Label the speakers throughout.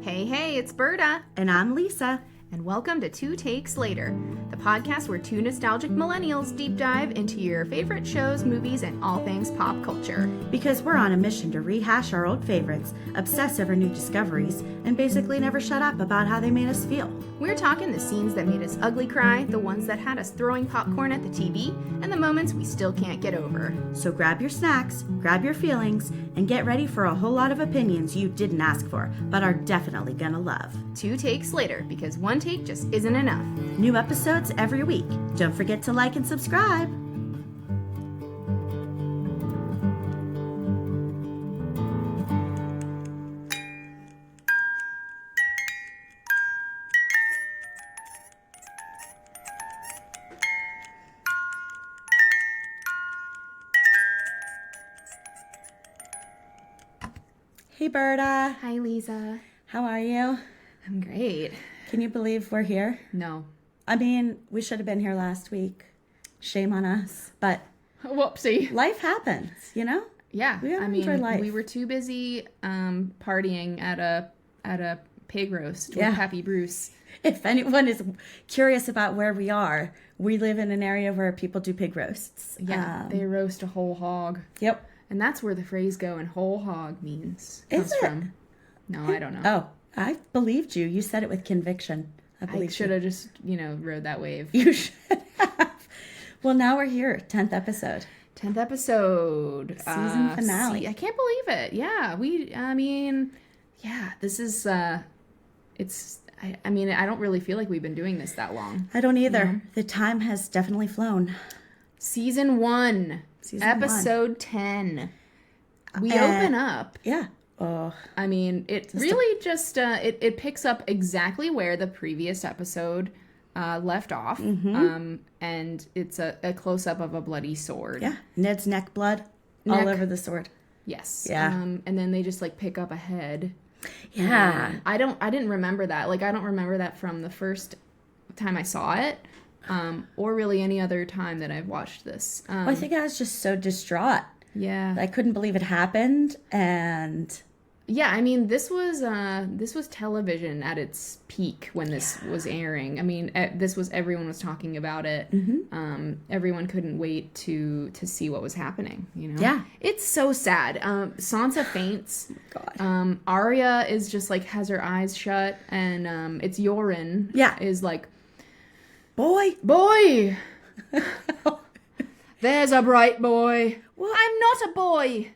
Speaker 1: Hey, it's Berta.
Speaker 2: And I'm Lisa.
Speaker 1: And welcome to Two Takes Later, the podcast where two nostalgic millennials deep dive into your favorite shows, movies, and all things pop culture.
Speaker 2: Because we're on a mission to rehash our old favorites, obsess over new discoveries, and basically never shut up about how they made us feel.
Speaker 1: We're talking the scenes that made us ugly cry, the ones that had us throwing popcorn at the TV, and the moments we still can't get over.
Speaker 2: So grab your snacks, grab your feelings, and get ready for a whole lot of opinions you didn't ask for, but are definitely gonna love.
Speaker 1: Two Takes Later, because one take just isn't enough.
Speaker 2: New episodes every week. Don't forget to like and subscribe. Hey, Berta.
Speaker 1: Hi, Lisa.
Speaker 2: How are you?
Speaker 1: I'm great.
Speaker 2: Can you believe we're here?
Speaker 1: No.
Speaker 2: I mean, we should have been here last week. Shame on us. But
Speaker 1: Whoopsie.
Speaker 2: life happens, you know?
Speaker 1: Yeah.
Speaker 2: We gotta enjoy life.
Speaker 1: We were too busy partying at a pig roast with
Speaker 2: Yeah.
Speaker 1: Happy Bruce.
Speaker 2: If anyone is curious about where we are, we live in an area where people do pig roasts.
Speaker 1: Yeah, they roast a whole hog.
Speaker 2: Yep.
Speaker 1: And that's where the phrase "go and whole hog" comes
Speaker 2: Is it?
Speaker 1: from. No, I don't know.
Speaker 2: Oh, I believed you. You said it with conviction. I
Speaker 1: I
Speaker 2: believe
Speaker 1: should have just, rode that wave.
Speaker 2: You should have. Well, now we're here. 10th episode.
Speaker 1: 10th episode.
Speaker 2: Season finale.
Speaker 1: I can't believe it. Yeah, this is, I don't really feel like we've been doing this that long.
Speaker 2: I don't either.
Speaker 1: Yeah.
Speaker 2: The time has definitely flown.
Speaker 1: Season 1. Episode 10. We open up.
Speaker 2: Yeah. Oh.
Speaker 1: I mean, it really just, it picks up exactly where the previous episode left off.
Speaker 2: Mm-hmm.
Speaker 1: And it's a close-up of a bloody sword.
Speaker 2: Yeah. Ned's neck blood all over the sword.
Speaker 1: Yes.
Speaker 2: Yeah.
Speaker 1: And then they just, pick up a head.
Speaker 2: Yeah.
Speaker 1: I didn't remember that. I don't remember that from the first time I saw it. Or really any other time that I've watched this.
Speaker 2: I think I was just so distraught.
Speaker 1: Yeah.
Speaker 2: I couldn't believe it happened, and
Speaker 1: yeah, this was television at its peak when this was airing. Everyone was talking about it.
Speaker 2: Mm-hmm.
Speaker 1: Everyone couldn't wait to see what was happening.
Speaker 2: Yeah,
Speaker 1: it's so sad. Sansa faints.
Speaker 2: God.
Speaker 1: Arya is just has her eyes shut, and it's Yoren.
Speaker 2: Yeah,
Speaker 1: is like,
Speaker 2: boy.
Speaker 1: There's a bright boy.
Speaker 2: Well,
Speaker 1: I'm not a boy.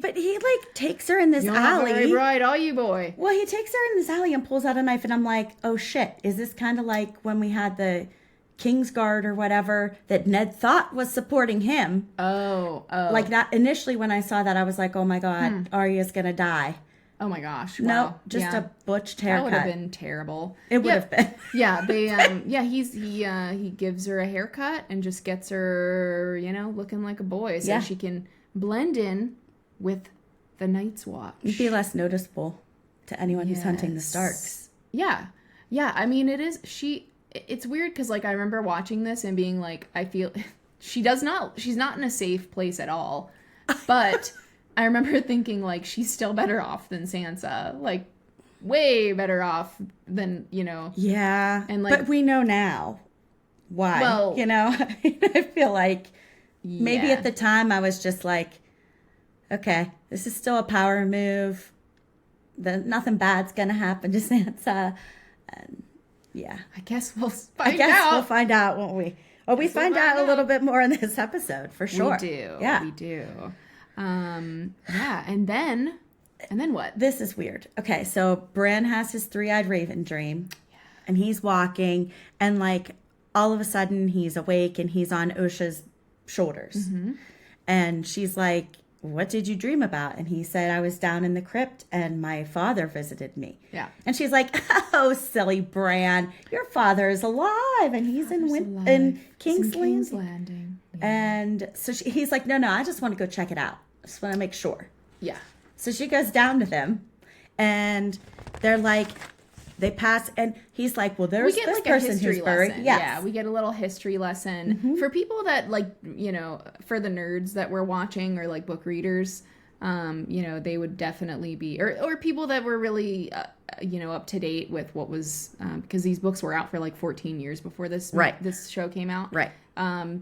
Speaker 2: But he takes her in this
Speaker 1: You're
Speaker 2: alley.
Speaker 1: Not very bright, are you, boy?
Speaker 2: Well, he takes her in this alley and pulls out a knife, and I'm like, oh shit, is this kind of like when we had the Kingsguard or whatever that Ned thought was supporting him?
Speaker 1: Oh.
Speaker 2: Like that. Initially, when I saw that, I was like, oh my God, Arya's gonna die.
Speaker 1: Oh my gosh! Wow.
Speaker 2: No, just a butched haircut.
Speaker 1: That would have been terrible.
Speaker 2: It would have been.
Speaker 1: Yeah, they. He gives her a haircut and just gets her, looking like a boy, so she can blend in with the Night's Watch.
Speaker 2: Be less noticeable to anyone who's hunting the Starks.
Speaker 1: Yeah. It is. It's weird because I remember watching this and being like, I feel she's not in a safe place at all, but. I remember thinking, she's still better off than Sansa. Way better off than,
Speaker 2: Yeah.
Speaker 1: And
Speaker 2: but we know now why. Well, I feel like maybe at the time I was just like, okay, this is still a power move. Nothing bad's going to happen to Sansa. And yeah.
Speaker 1: I guess we'll find out.
Speaker 2: We'll find out, won't we? Well, we find out a little bit more in this episode, for sure.
Speaker 1: We do.
Speaker 2: Yeah.
Speaker 1: We do. And then what?
Speaker 2: This is weird. Okay, so Bran has his three-eyed raven dream, and he's walking, and all of a sudden he's awake and he's on Osha's shoulders, and she's like, "What did you dream about?" And he said, "I was down in the crypt and my father visited me."
Speaker 1: Yeah,
Speaker 2: and she's like, "Oh, silly Bran, your father is alive, and he's in King's Landing." Yeah. And so he's like, no, I just want to go check it out. I just want to make sure.
Speaker 1: Yeah.
Speaker 2: So she goes down to them, and they're like, they pass, and he's like, well, there's this person who's buried.
Speaker 1: Yes. Yeah, we get a little history lesson. For people that, for the nerds that we're watching or, book readers, they would definitely be, or people that were really, up to date with what was, because these books were out for like 14 years before this show came out.
Speaker 2: Right.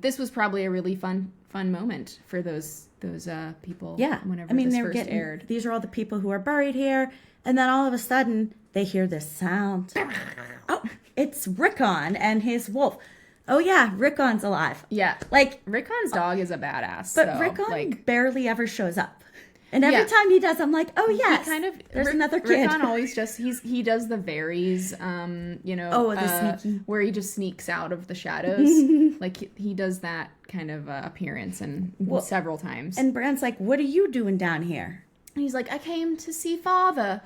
Speaker 1: This was probably a really fun moment for those people.
Speaker 2: Yeah.
Speaker 1: Whenever this first aired.
Speaker 2: These are all the people who are buried here. And then all of a sudden they hear this sound. Oh, it's Rickon and his wolf. Oh yeah, Rickon's alive.
Speaker 1: Yeah.
Speaker 2: Like
Speaker 1: Rickon's dog is a badass.
Speaker 2: But Rickon barely ever shows up. And every time he does, I'm like, oh yes, there's another kid.
Speaker 1: Rickon always he does the Varys,
Speaker 2: the sneaky,
Speaker 1: where he just sneaks out of the shadows. Like he does that kind of appearance several times.
Speaker 2: And Bran's like, what are you doing down here?
Speaker 1: And he's like, I came to see father.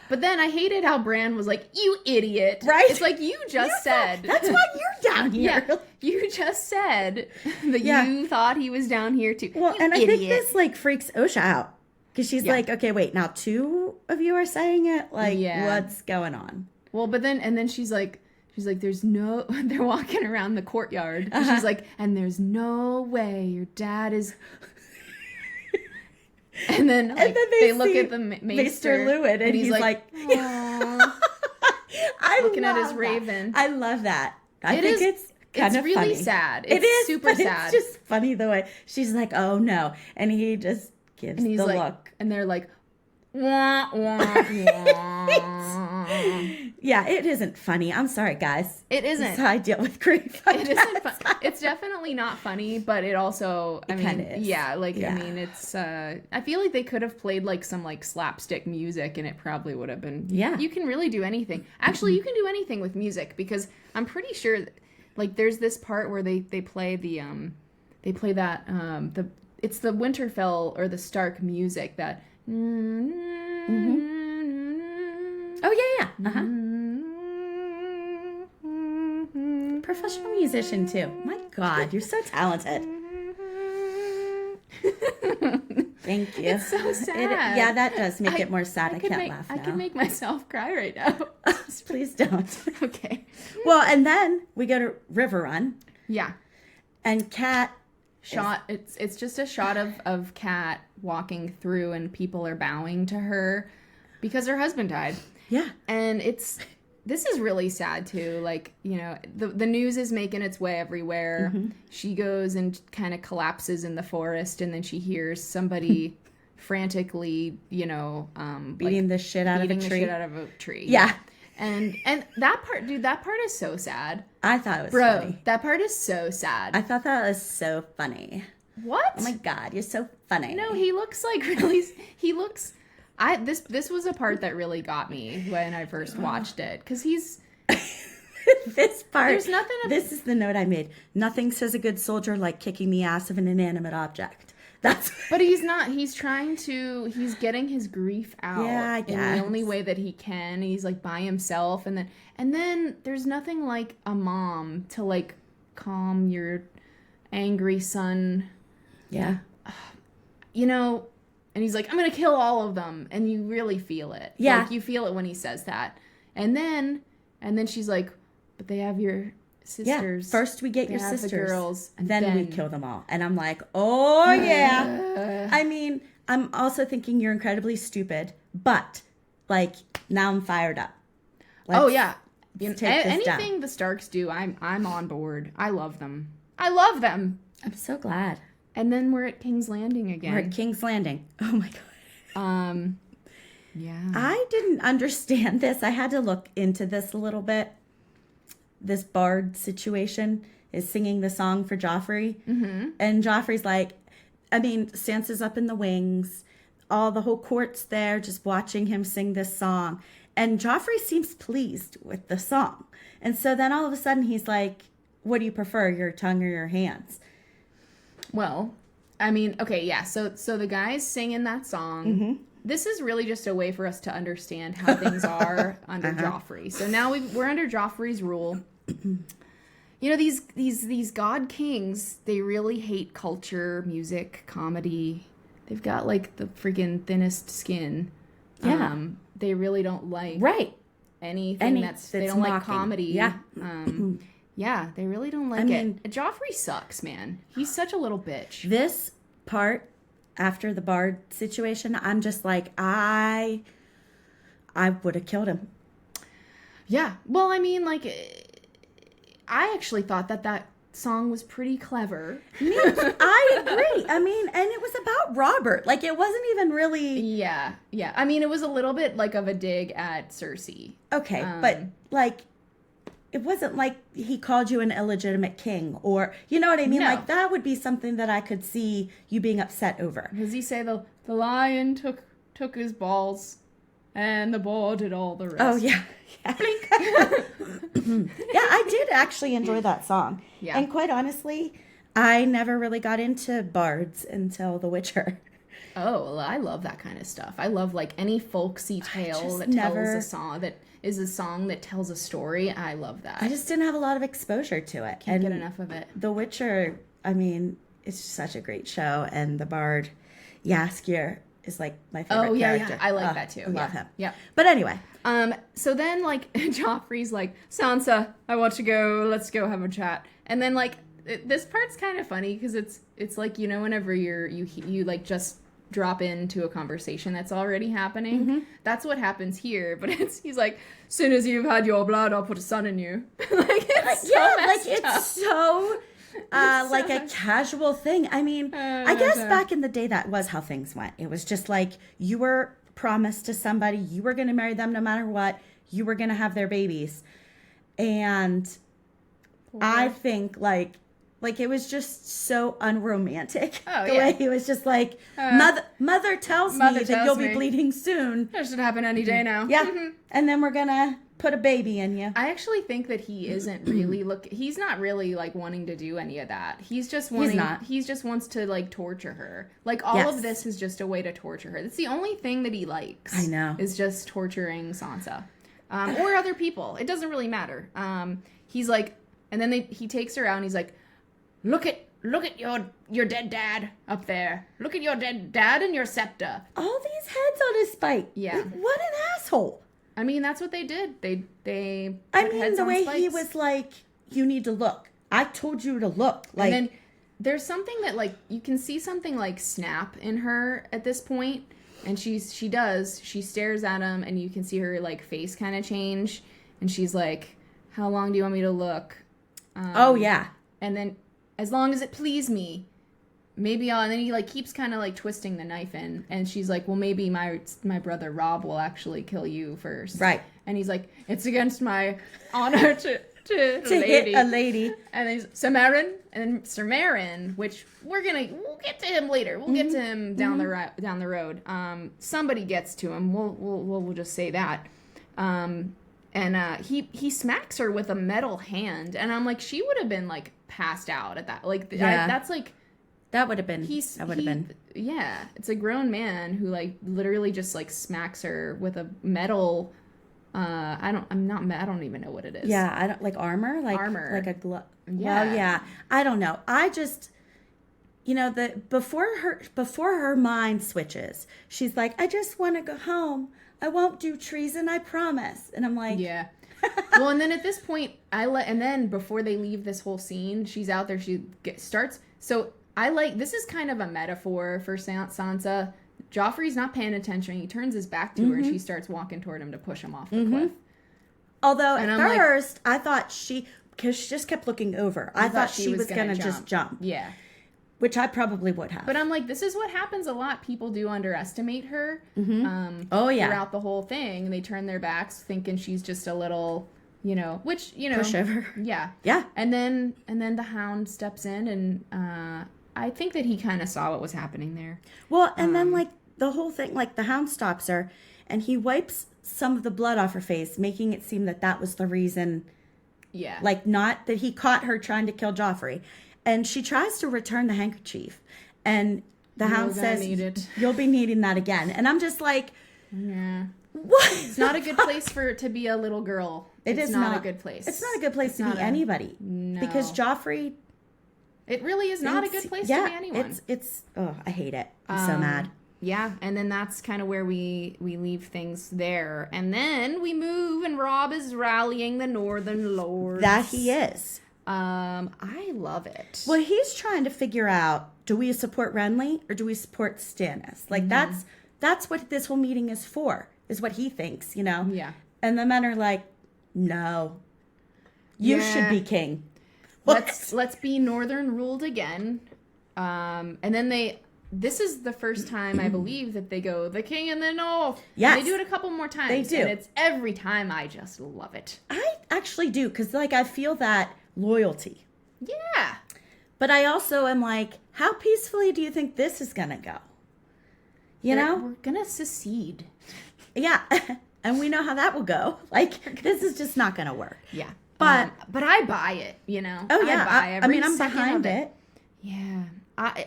Speaker 1: But then I hated how Bran was like, you idiot.
Speaker 2: Right?
Speaker 1: It's like, you said.
Speaker 2: That's why you're down here.
Speaker 1: Yeah, you just said that you thought he was down here too.
Speaker 2: Well, I think this like freaks Osha out. Because she's like, okay, wait, now 2 of you are saying it? Like, what's going on?
Speaker 1: Well, but then she's like, there's no, they're walking around the courtyard. And she's like, and there's no way your dad is... And then they look at the Maester
Speaker 2: Lewin, and he's like
Speaker 1: I'm looking at his raven.
Speaker 2: I love that. I think it's kind of
Speaker 1: really
Speaker 2: funny.
Speaker 1: Sad.
Speaker 2: It is
Speaker 1: super sad.
Speaker 2: It's just funny the way she's like, oh no, and he just gives the look,
Speaker 1: and they're like, wah, wah, wah.
Speaker 2: Yeah, it isn't funny. I'm sorry, guys.
Speaker 1: It isn't.
Speaker 2: That's how I deal with grief.
Speaker 1: It isn't fun. It's definitely not funny, but it also, I mean,
Speaker 2: is.
Speaker 1: I mean, it's, I feel like they could have played like some like slapstick music and it probably would have been, you can really do anything. Actually, you can do anything with music because I'm pretty sure like there's this part where they play it's the Winterfell or the Stark music that,
Speaker 2: Oh yeah. Professional musician too. My God, you're so talented. Thank you.
Speaker 1: It's so sad.
Speaker 2: That does make it more sad. I can't laugh now.
Speaker 1: I can make myself cry right now.
Speaker 2: Please don't.
Speaker 1: Okay.
Speaker 2: Well, and then we go to River Run.
Speaker 1: Yeah.
Speaker 2: And Kat
Speaker 1: it's just a shot of Kat walking through and people are bowing to her because her husband died.
Speaker 2: Yeah.
Speaker 1: And this is really sad too. Like, the news is making its way everywhere. Mm-hmm. She goes and kind of collapses in the forest and then she hears somebody frantically,
Speaker 2: beating the shit out of a tree.
Speaker 1: Yeah. And that part is so sad.
Speaker 2: I thought it was funny.
Speaker 1: That part is so sad.
Speaker 2: I thought that was so funny.
Speaker 1: What?
Speaker 2: Oh my God, you're so funny.
Speaker 1: No, he looks like this was a part that really got me when I first watched it because he's
Speaker 2: this part.
Speaker 1: There's nothing.
Speaker 2: This is the note I made. Nothing says a good soldier like kicking the ass of an inanimate object.
Speaker 1: But he's not. He's getting his grief out.
Speaker 2: Yeah, I guess.
Speaker 1: In the only way that he can. He's like by himself, and then there's nothing like a mom to like calm your angry son.
Speaker 2: Yeah.
Speaker 1: And he's like, I'm going to kill all of them. And you really feel it.
Speaker 2: Yeah.
Speaker 1: Like, you feel it when he says that. And then she's like, but they have your sisters.
Speaker 2: Yeah. First we get your sisters.
Speaker 1: The girls.
Speaker 2: And then we kill them all. And I'm like, oh, yeah. I mean, I'm also thinking you're incredibly stupid. But, like, now I'm fired up.
Speaker 1: Oh, yeah.
Speaker 2: Anything
Speaker 1: the Starks do, I'm on board. I love them. I'm
Speaker 2: so glad.
Speaker 1: And then we're at King's Landing again.
Speaker 2: We're at King's Landing. Oh my God.
Speaker 1: Yeah.
Speaker 2: I didn't understand this. I had to look into this a little bit. This bard situation is singing the song for Joffrey. Mm-hmm. And Joffrey's like, Sansa's up in the wings. The whole court's there just watching him sing this song. And Joffrey seems pleased with the song. And so then all of a sudden he's like, what do you prefer, your tongue or your hands?
Speaker 1: Well, okay, yeah. So the guys singing that song. Mm-hmm. This is really just a way for us to understand how things are under Joffrey. So now we're under Joffrey's rule. These god kings, they really hate culture, music, comedy. They've got like the freaking thinnest skin.
Speaker 2: Yeah.
Speaker 1: They really don't like anything that's they don't
Speaker 2: mocking.
Speaker 1: Like comedy.
Speaker 2: Yeah.
Speaker 1: Yeah, they really don't like it. Joffrey sucks, man. He's such a little bitch.
Speaker 2: This part after the Bard situation, I'm just like, I would have killed him.
Speaker 1: Yeah. Well, I mean, like, I actually thought that song was pretty clever.
Speaker 2: I agree. I mean, and it was about Robert. Like, it wasn't even really...
Speaker 1: Yeah. I mean, it was a little bit like of a dig at Cersei.
Speaker 2: Okay, but like, it wasn't like he called you an illegitimate king, or, you know what I mean?
Speaker 1: No.
Speaker 2: Like, that would be something that I could see you being upset over.
Speaker 1: Does he say the lion took his balls and the boar did all the rest?
Speaker 2: Oh, yeah. Yeah, I did actually enjoy that song.
Speaker 1: Yeah.
Speaker 2: And quite honestly, I never really got into bards until The Witcher.
Speaker 1: Oh, well, I love that kind of stuff. I love like any folksy tale that tells a song that tells a story. I love that.
Speaker 2: I just didn't have a lot of exposure to it.
Speaker 1: Can't get enough of it.
Speaker 2: The Witcher, I mean, it's such a great show, and the bard Jaskier is like my favorite character.
Speaker 1: Yeah, I like that too.
Speaker 2: I love him.
Speaker 1: Yeah.
Speaker 2: But anyway.
Speaker 1: So then like Joffrey's like, Sansa, let's go have a chat. And then like this part's kind of funny because it's like, you know, whenever you like just drop into a conversation that's already happening. That's what happens here, but he's like, soon as you've had your blood, I'll put a son in you.
Speaker 2: It's so like a casual thing. I mean, I guess back in the day that was how things went. It was just like you were promised to somebody, you were going to marry them no matter what, you were going to have their babies. And I think like it was just so unromantic. The way he was just like, mother tells me that you'll be bleeding soon.
Speaker 1: That should happen any day now.
Speaker 2: Yeah. And then we're going to put a baby in you.
Speaker 1: I actually think that he isn't really he's not really like wanting to do any of that. He just wants to like torture her. Like all of this is just a way to torture her. That's the only thing that he likes.
Speaker 2: I know.
Speaker 1: Is just torturing Sansa. Or other people. It doesn't really matter. He's like, and then he takes her out and he's like, Look at your dead dad up there. Look at your dead dad and your scepter.
Speaker 2: All these heads on his spike.
Speaker 1: Yeah.
Speaker 2: Like, what an asshole.
Speaker 1: I mean, that's what they did. They
Speaker 2: I mean, the way he was like, you need to look. I told you to look. Like,
Speaker 1: and then there's something that like you can see something like snap in her at this point, and she stares at him, and you can see her like face kind of change, and she's like, "How long do you want me to look?"
Speaker 2: Oh yeah.
Speaker 1: And then, as long as it please me, maybe I'll. And then he like keeps kind of like twisting the knife in, and she's like, "Well, maybe my brother Rob will actually kill you first."
Speaker 2: Right.
Speaker 1: And he's like, "It's against my honor to
Speaker 2: hit a lady."
Speaker 1: And then Samarin, and then Sir Marin, which we'll get to him later. We'll get to him down the road. Somebody gets to him. We'll just say that. And he smacks her with a metal hand, and I'm like, she would have been like passed out at that. Like that's like.
Speaker 2: That would have been.
Speaker 1: Yeah, it's a grown man who like literally just like smacks her with a metal. I don't even know what it is.
Speaker 2: Yeah, I don't like armor, like a glove.
Speaker 1: Yeah.
Speaker 2: Well, yeah, I don't know. I just, before her mind switches, she's like, I just want to go home. I won't do treason, I promise. And I'm like,
Speaker 1: yeah. Well, and then at this point, and then before they leave this whole scene, she's out there. She starts. So this is kind of a metaphor for Sansa. Joffrey's not paying attention. He turns his back to her, and she starts walking toward him to push him off the cliff.
Speaker 2: Although at first, I thought because she just kept looking over. I thought she was going to just jump.
Speaker 1: Yeah.
Speaker 2: Which I probably would have.
Speaker 1: But I'm like, this is what happens a lot. People do underestimate her.
Speaker 2: Throughout
Speaker 1: the whole thing. They turn their backs thinking she's just a little,
Speaker 2: pushover.
Speaker 1: Yeah.
Speaker 2: Yeah.
Speaker 1: And then the Hound steps in, and I think that he kind of saw what was happening there.
Speaker 2: Well, and then like the whole thing, like the Hound stops her and he wipes some of the blood off her face, making it seem that was the reason.
Speaker 1: Yeah.
Speaker 2: Like not that he caught her trying to kill Joffrey. And she tries to return the handkerchief. And the Hound says, you'll be needing that again. And I'm just like,
Speaker 1: yeah.
Speaker 2: What?
Speaker 1: It's not a good place for it to be a little girl. It's not a good place.
Speaker 2: It's not a good place to be anybody.
Speaker 1: No.
Speaker 2: Because Joffrey...
Speaker 1: It really is not a good place to be anyone.
Speaker 2: I hate it. I'm so mad.
Speaker 1: Yeah, and then that's kind of where we leave things there. And then we move, and Robb is rallying the Northern Lords.
Speaker 2: That he is.
Speaker 1: I love it.
Speaker 2: Well, he's trying to figure out, do we support Renly or do we support Stannis? Like, that's what this whole meeting is for, is what he thinks, you know?
Speaker 1: Yeah.
Speaker 2: And the men are like, no, you should be king.
Speaker 1: Let's be Northern ruled again. And then this is the first time I believe that they go, the king in the north.
Speaker 2: Yes.
Speaker 1: And they do it a couple more times.
Speaker 2: They do.
Speaker 1: And it's every time I just love it.
Speaker 2: I actually do, because, like, I feel that loyalty.
Speaker 1: Yeah.
Speaker 2: But I also am like, how peacefully do you think this is going to go? You know?
Speaker 1: We're going to secede.
Speaker 2: Yeah. And we know how that will go. Like, this is just not going to work.
Speaker 1: Yeah.
Speaker 2: But
Speaker 1: I buy it, you know?
Speaker 2: Oh, yeah.
Speaker 1: I buy every
Speaker 2: I'm
Speaker 1: second
Speaker 2: behind
Speaker 1: of
Speaker 2: it.
Speaker 1: Yeah.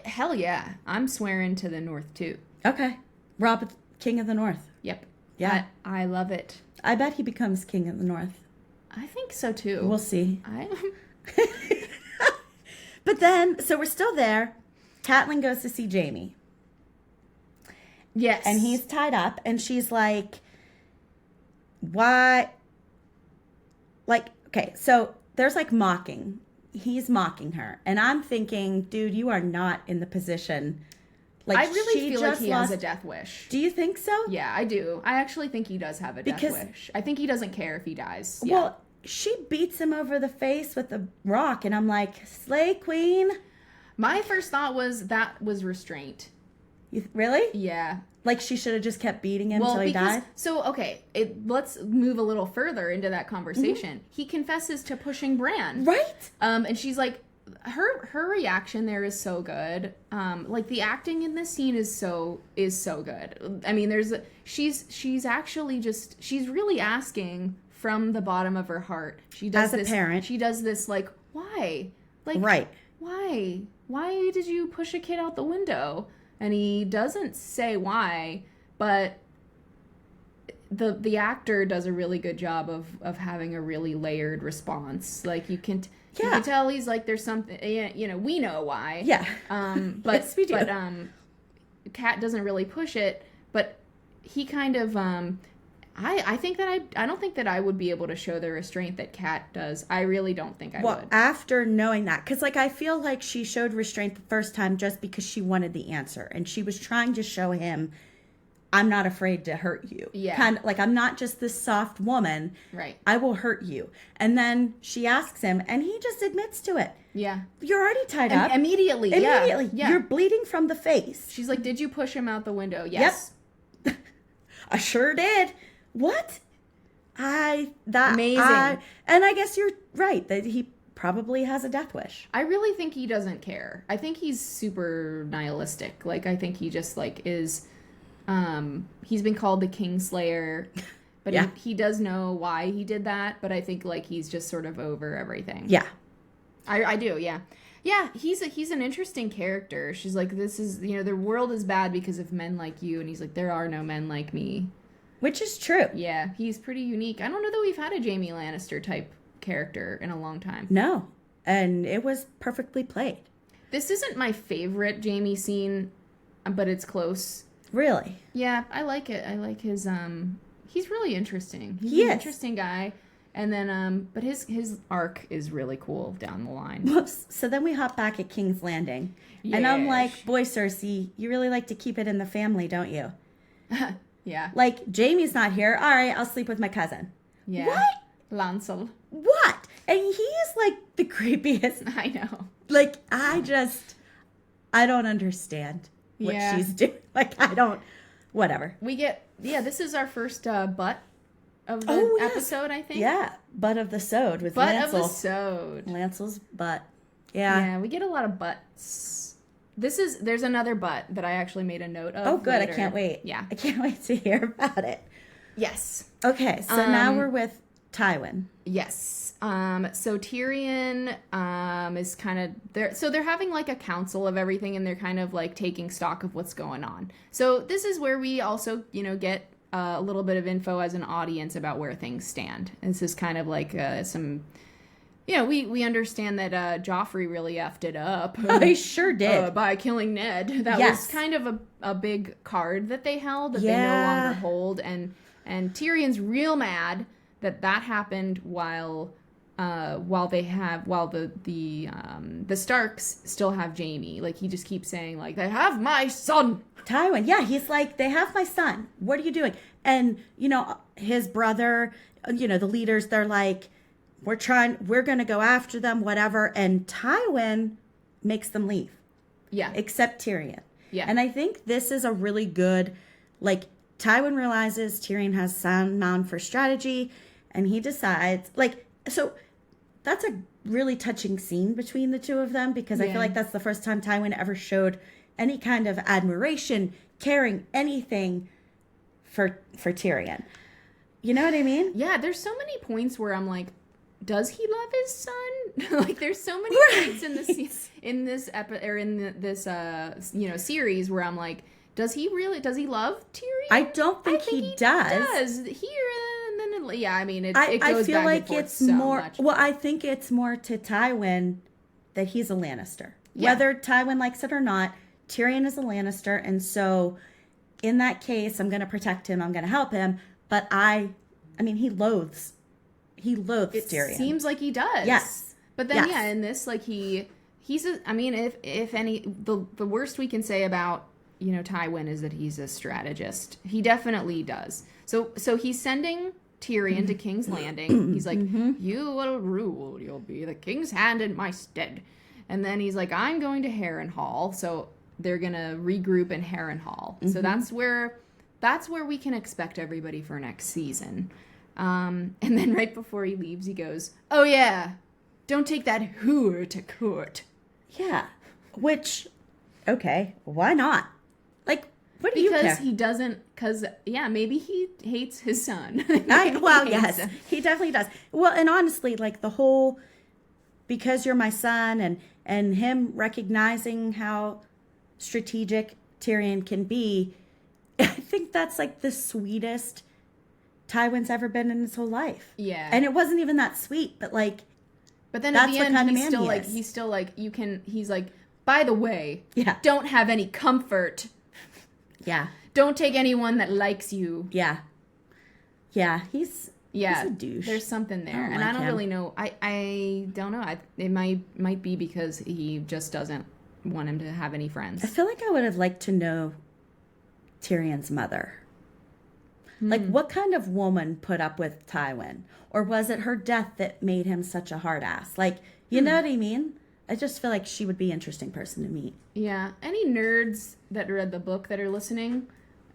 Speaker 1: Hell yeah. I'm swearing to the north, too.
Speaker 2: Okay. Rob, King of the North.
Speaker 1: Yep.
Speaker 2: Yeah.
Speaker 1: I love it.
Speaker 2: I bet he becomes King of the North.
Speaker 1: I think so, too.
Speaker 2: We'll see. But then, so we're still there. Catelyn goes to see Jaime.
Speaker 1: Yes.
Speaker 2: And he's tied up, and she's like, why? Like, okay, so there's like mocking. He's mocking her. And I'm thinking, dude, you are not in the position. Like,
Speaker 1: I really feel like he
Speaker 2: lost...
Speaker 1: has a death wish.
Speaker 2: Do you think so?
Speaker 1: Yeah, I do. I actually think he does have a death wish. I think he doesn't care if he dies. Yeah.
Speaker 2: Well, she beats him over the face with a rock, and I'm like, slay queen.
Speaker 1: My first thought was that was restraint.
Speaker 2: Really?
Speaker 1: Yeah.
Speaker 2: Like, she should have just kept beating him until he died?
Speaker 1: So, okay, let's move a little further into that conversation. Mm-hmm. He confesses to pushing Bran.
Speaker 2: Right?
Speaker 1: And she's like, her reaction there is so good. Like, the acting in this scene is so good. I mean, she's actually just, she's really asking from the bottom of her heart. She does
Speaker 2: As a parent.
Speaker 1: She does this, like, why? Like,
Speaker 2: right.
Speaker 1: Why? Why did you push a kid out the window? And he doesn't say why, but the actor does a really good job of having a really layered response. Like, you can tell he's like, there's something, you know, we know why.
Speaker 2: Yeah.
Speaker 1: But
Speaker 2: yes, we do.
Speaker 1: But Kat doesn't really push it, but he kind of I think that I don't think that I would be able to show the restraint that Kat does. I really don't think I would.
Speaker 2: Well, after knowing that, because, like, I feel like she showed restraint the first time just because she wanted the answer. And she was trying to show him, I'm not afraid to hurt you.
Speaker 1: Yeah.
Speaker 2: Kind of like, I'm not just this soft woman.
Speaker 1: Right.
Speaker 2: I will hurt you. And then she asks him, and he just admits to it.
Speaker 1: Yeah.
Speaker 2: You're already tied up.
Speaker 1: Immediately.
Speaker 2: Immediately.
Speaker 1: Yeah.
Speaker 2: You're bleeding from the face.
Speaker 1: She's like, did you push him out the window? Yes.
Speaker 2: Yep. I sure did. What?
Speaker 1: Amazing.
Speaker 2: And I guess you're right that he probably has a death wish.
Speaker 1: I really think he doesn't care. I think he's super nihilistic. Like, I think he just, like, is, he's been called the Kingslayer, but
Speaker 2: yeah.
Speaker 1: he does know why he did that, but I think, like, he's just sort of over everything.
Speaker 2: Yeah.
Speaker 1: I do, yeah. Yeah, he's an interesting character. She's like, this is, you know, the world is bad because of men like you, and he's like, there are no men like me.
Speaker 2: Which is true.
Speaker 1: Yeah, he's pretty unique. I don't know that we've had a Jaime Lannister type character in a long time.
Speaker 2: No. And it was perfectly played.
Speaker 1: This isn't my favorite Jaime scene, but it's close.
Speaker 2: Really?
Speaker 1: Yeah, I like it. I like his, he's really interesting. He's an interesting guy. And then, but his arc is really cool down the line.
Speaker 2: Whoops. So then we hop back at King's Landing. Yeah. And I'm like, boy, Cersei, you really like to keep it in the family, don't you?
Speaker 1: Yeah.
Speaker 2: Like, Jaime's not here. All right, I'll sleep with my cousin.
Speaker 1: Yeah.
Speaker 2: What?
Speaker 1: Lancel.
Speaker 2: What? And he is, like, the creepiest.
Speaker 1: I know.
Speaker 2: Like, I don't understand what she's doing. Like, I don't, whatever.
Speaker 1: This is our first butt of the episode, I think.
Speaker 2: Yeah, butt of the sode with
Speaker 1: butt
Speaker 2: Lancel.
Speaker 1: Of the sode.
Speaker 2: Lancel's butt. Yeah.
Speaker 1: Yeah, we get a lot of butts. There's another butt that I actually made a note of.
Speaker 2: Oh, good.
Speaker 1: Later.
Speaker 2: I can't wait.
Speaker 1: Yeah.
Speaker 2: I can't wait to hear about it.
Speaker 1: Yes.
Speaker 2: Okay, so now we're with Tywin.
Speaker 1: Yes. So Tyrion is kind of there. So they're having like a council of everything, and they're kind of like taking stock of what's going on. So this is where we also, you know, get a little bit of info as an audience about where things stand. And this is kind of like some... You know, we understand that Joffrey really effed it up.
Speaker 2: He sure did.
Speaker 1: By killing Ned. That was kind of a big card that they held that they no longer hold. And Tyrion's real mad that happened while while the Starks still have Jaime. Like, he just keeps saying, like, they have my son.
Speaker 2: Tywin, yeah, he's like, they have my son. What are you doing? And, you know, his brother, you know, the leaders, they're like, we're going to go after them, whatever. And Tywin makes them leave.
Speaker 1: Yeah.
Speaker 2: Except Tyrion.
Speaker 1: Yeah.
Speaker 2: And I think this is a really good, like, Tywin realizes Tyrion has sound mind for strategy, and he decides, like, so that's a really touching scene between the two of them, because I feel like that's the first time Tywin ever showed any kind of admiration, caring, anything for Tyrion. You know what I mean?
Speaker 1: Yeah, there's so many points where I'm like, does he love his son? Like, there's so many points in this series where I'm like, does he love Tyrion?
Speaker 2: I don't think he does.
Speaker 1: Here and then I mean, it
Speaker 2: I
Speaker 1: goes
Speaker 2: feel
Speaker 1: back
Speaker 2: like
Speaker 1: and forth
Speaker 2: it's
Speaker 1: so
Speaker 2: more
Speaker 1: much.
Speaker 2: well, I think it's more to Tywin that he's a Lannister.
Speaker 1: Yeah.
Speaker 2: Whether Tywin likes it or not, Tyrion is a Lannister, and so in that case, I'm going to protect him, I'm going to help him, but I mean, he loathes Tyrion.
Speaker 1: It seems like he does.
Speaker 2: Yes.
Speaker 1: But then,
Speaker 2: Yes.
Speaker 1: in this, like, I mean, if any, the worst we can say about, you know, Tywin is that he's a strategist. He definitely does. So he's sending Tyrion to King's Landing. He's like, you will rule. You'll be the king's hand in my stead. And then he's like, I'm going to Harrenhal. So they're going to regroup in Harrenhal. So that's where we can expect everybody for next season. And then right before he leaves, he goes, oh yeah, don't take that whore to court.
Speaker 2: Yeah. Which, okay, why not? Like, what do you care?
Speaker 1: Maybe he hates his son.
Speaker 2: Yes, he definitely does. Well, and honestly, like, the whole, because you're my son, and him recognizing how strategic Tyrion can be, I think that's like the sweetest Tywin's ever been in his whole life.
Speaker 1: Yeah.
Speaker 2: And it wasn't even that sweet, but like,
Speaker 1: but then
Speaker 2: that's
Speaker 1: at the
Speaker 2: what
Speaker 1: end,
Speaker 2: kind of
Speaker 1: he's
Speaker 2: man
Speaker 1: still
Speaker 2: he
Speaker 1: like,
Speaker 2: is.
Speaker 1: he's like, by the way, don't have any comfort.
Speaker 2: Yeah.
Speaker 1: Don't take anyone that likes you.
Speaker 2: Yeah. Yeah, he's a douche.
Speaker 1: There's something there.
Speaker 2: I don't
Speaker 1: really know. I don't know. It might be because he just doesn't want him to have any friends.
Speaker 2: I feel like I would have liked to know Tyrion's mother. Like, what kind of woman put up with Tywin? Or was it her death that made him such a hard ass? Like, you know what I mean? I just feel like she would be an interesting person to meet.
Speaker 1: Yeah. Any nerds that read the book that are listening,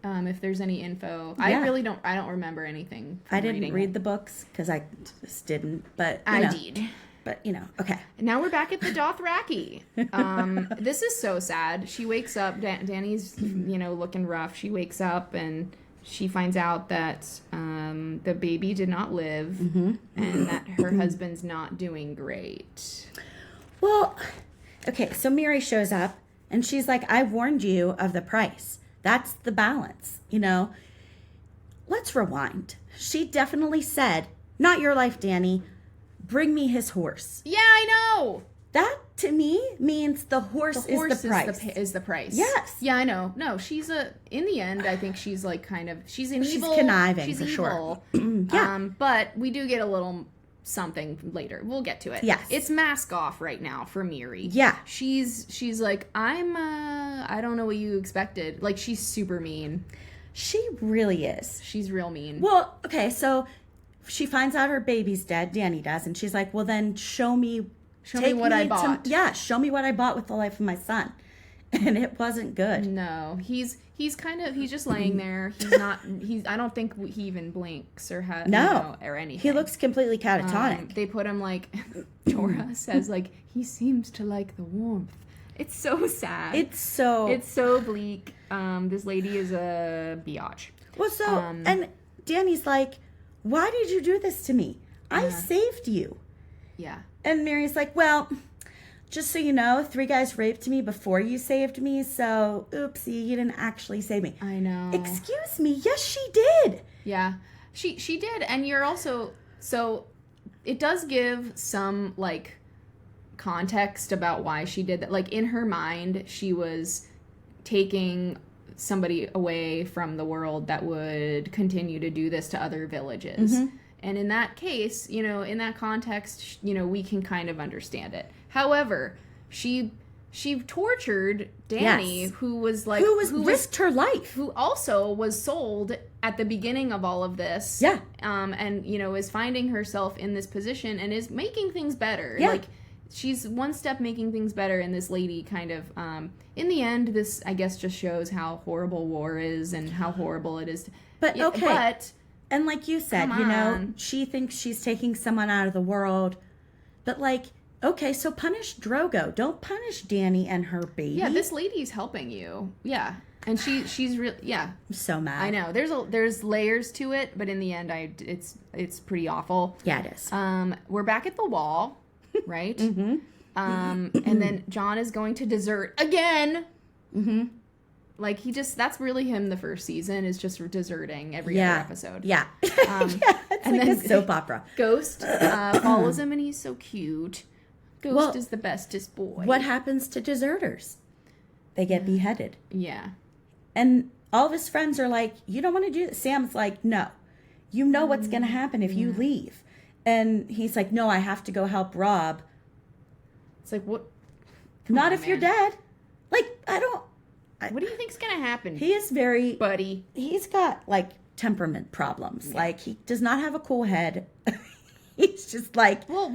Speaker 1: if there's any info. I don't remember anything from
Speaker 2: I didn't read
Speaker 1: it.
Speaker 2: the books because I just didn't, but
Speaker 1: I did.
Speaker 2: But, you know, okay.
Speaker 1: Now we're back at the Dothraki. This is so sad. She wakes up, Dany's, looking rough. She wakes up and she finds out that the baby did not live and that her husband's not doing great.
Speaker 2: Well, okay, so Miri shows up and she's like, I warned you of the price. That's the balance, you know? Let's rewind. She definitely said, not your life, Dany. Bring me his horse.
Speaker 1: Yeah, I know.
Speaker 2: That, to me, means the horse is the price.
Speaker 1: Is the price.
Speaker 2: Yes.
Speaker 1: Yeah, I know. No, in the end, I think she's like she's evil.
Speaker 2: She's conniving,
Speaker 1: she's
Speaker 2: for
Speaker 1: evil.
Speaker 2: sure. Yeah.
Speaker 1: But we do get a little something later. We'll get to it.
Speaker 2: Yes.
Speaker 1: It's mask off right now for Miri.
Speaker 2: Yeah.
Speaker 1: She's like, I don't know what you expected. Like, she's super mean.
Speaker 2: She really is.
Speaker 1: She's real mean.
Speaker 2: Well, okay, so she finds out her baby's dead, Dany does, and she's like, well, then show me
Speaker 1: what I bought.
Speaker 2: Show me what I bought with the life of my son. And it wasn't good.
Speaker 1: No, he's just laying there. I don't think he even blinks or has or anything.
Speaker 2: He looks completely catatonic.
Speaker 1: They put him like Jorah says, like, he seems to like the warmth. It's so sad. It's so bleak. This lady is a biatch.
Speaker 2: Well, so and Dany's like, why did you do this to me? I saved you.
Speaker 1: Yeah.
Speaker 2: And Mary's like, well, just so you know, 3 guys raped me before you saved me, so oopsie, you didn't actually save me.
Speaker 1: I know.
Speaker 2: Excuse me. Yes, she did.
Speaker 1: Yeah. She did. And you're also, so it does give some like context about why she did that. Like, in her mind, she was taking somebody away from the world that would continue to do this to other villages. And in that case, in that context, we can kind of understand it. However, she tortured Dany,
Speaker 2: Yes.
Speaker 1: who
Speaker 2: risked her life,
Speaker 1: who also was sold at the beginning of all of this.
Speaker 2: Yeah.
Speaker 1: And is finding herself in this position and is making things better.
Speaker 2: Yeah.
Speaker 1: Like, she's one step making things better, and this lady kind of, in the end, this, I guess, just shows how horrible war is and how horrible it is.
Speaker 2: And like you said, she thinks she's taking someone out of the world. But like, okay, so punish Drogo. Don't punish Dany and her baby.
Speaker 1: Yeah, this lady's helping you. Yeah. And she's really, yeah.
Speaker 2: I'm so mad.
Speaker 1: I know. There's layers to it, but in the end, it's pretty awful.
Speaker 2: Yeah, it is.
Speaker 1: We're back at the wall, right? Mm-hmm. And then Jon is going to desert again. Mm-hmm. Like, that's really him the first season, is just deserting every other episode.
Speaker 2: Yeah. It's like a soap opera.
Speaker 1: Ghost follows him, and he's so cute. Ghost is the bestest boy.
Speaker 2: What happens to deserters? They get beheaded.
Speaker 1: Yeah.
Speaker 2: And all of his friends are like, you don't want to do this. Sam's like, no. You know what's going to happen if you leave. And he's like, no, I have to go help Robb.
Speaker 1: It's like, what?
Speaker 2: Not if you're dead. Like,
Speaker 1: what do you think's going to happen?
Speaker 2: He is very...
Speaker 1: Buddy.
Speaker 2: He's got, like, temperament problems. Yeah. Like, he does not have a cool head. He's just like...
Speaker 1: Well,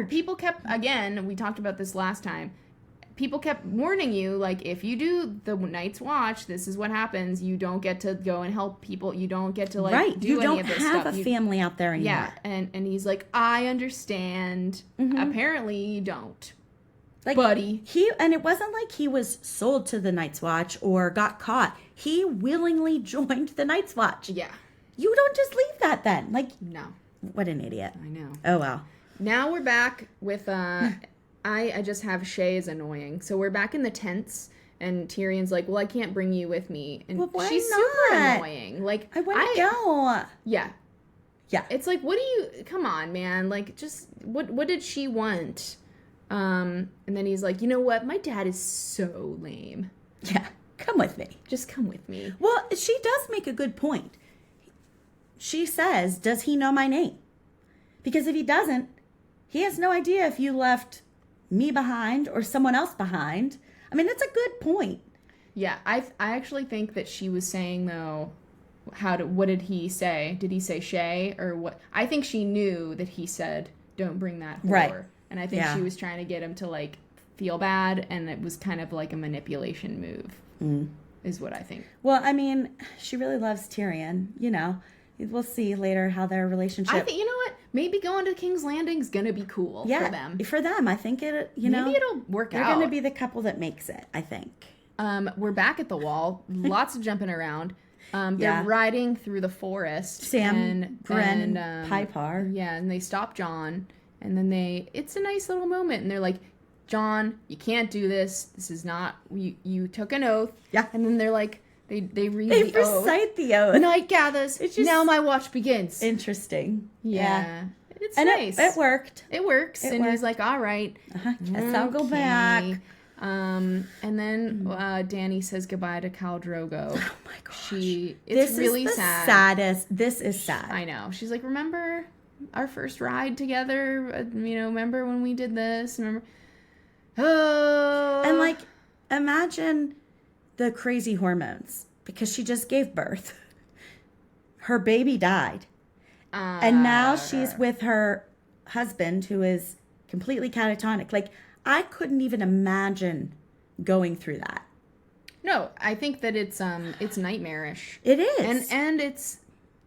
Speaker 1: people kept... Again, we talked about this last time. People kept warning you, like, if you do the Night's Watch, this is what happens. You don't get to go and help people. You don't get to, like, do any of this stuff.
Speaker 2: You don't have a family out there anymore.
Speaker 1: Yeah, and he's like, I understand. Mm-hmm. Apparently, you don't.
Speaker 2: Like,
Speaker 1: buddy.
Speaker 2: And it wasn't like he was sold to the Night's Watch or got caught. He willingly joined the Night's Watch.
Speaker 1: Yeah.
Speaker 2: You don't just leave that then. Like,
Speaker 1: no.
Speaker 2: What an idiot.
Speaker 1: I know.
Speaker 2: Oh, well.
Speaker 1: Now we're back with, I just have Shay as annoying. So we're back in the tents, and Tyrion's like, well, I can't bring you with me. And
Speaker 2: well, why
Speaker 1: she's
Speaker 2: not?
Speaker 1: super annoying. Like,
Speaker 2: I want to go.
Speaker 1: Yeah.
Speaker 2: Yeah.
Speaker 1: It's like, come on, man. Like, just, what did she want? And then he's like, you know what? My dad is so lame.
Speaker 2: Yeah. Come with me.
Speaker 1: Just come with me.
Speaker 2: Well, she does make a good point. She says, does he know my name? Because if he doesn't, he has no idea if you left me behind or someone else behind. I mean, that's a good point.
Speaker 1: Yeah. I actually think that she was saying, though, what did he say? Did he say Shay or what? I think she knew that he said, don't bring that whore.
Speaker 2: Right.
Speaker 1: And I think she was trying to get him to, like, feel bad, and it was kind of like a manipulation move, is what I think.
Speaker 2: Well, I mean, she really loves Tyrion, you know. We'll see later how their relationship...
Speaker 1: I think, you know what? Maybe going to King's Landing's going to be cool for them.
Speaker 2: For them. I think maybe
Speaker 1: it'll work out.
Speaker 2: They're going to be the couple that makes it, I think.
Speaker 1: We're back at the wall. Lots of jumping around. They're riding through the forest.
Speaker 2: Sam, and Bren, and Pipar.
Speaker 1: Yeah, and they stop Jon. And then it's a nice little moment. And they're like, Jon, you can't do this. This is not, you took an oath.
Speaker 2: Yeah.
Speaker 1: And then they're like, they read
Speaker 2: they
Speaker 1: the oath.
Speaker 2: recite the oath.
Speaker 1: Night gathers. It's just, now my watch begins.
Speaker 2: Interesting.
Speaker 1: Yeah. It's
Speaker 2: and
Speaker 1: nice.
Speaker 2: It worked.
Speaker 1: It works.
Speaker 2: It
Speaker 1: and
Speaker 2: worked.
Speaker 1: He's like, all right.
Speaker 2: Guess I'll go back.
Speaker 1: And then Dany says goodbye to Khal Drogo.
Speaker 2: Oh my gosh.
Speaker 1: It's really sad.
Speaker 2: Saddest. This is sad.
Speaker 1: I know. She's like, remember our first ride together? Remember when we did this? Remember? Oh.
Speaker 2: And like, imagine the crazy hormones because she just gave birth. Her baby died. And now she's with her husband who is completely catatonic. Like, I couldn't even imagine going through that.
Speaker 1: No, I think that it's nightmarish.
Speaker 2: It is.
Speaker 1: And it's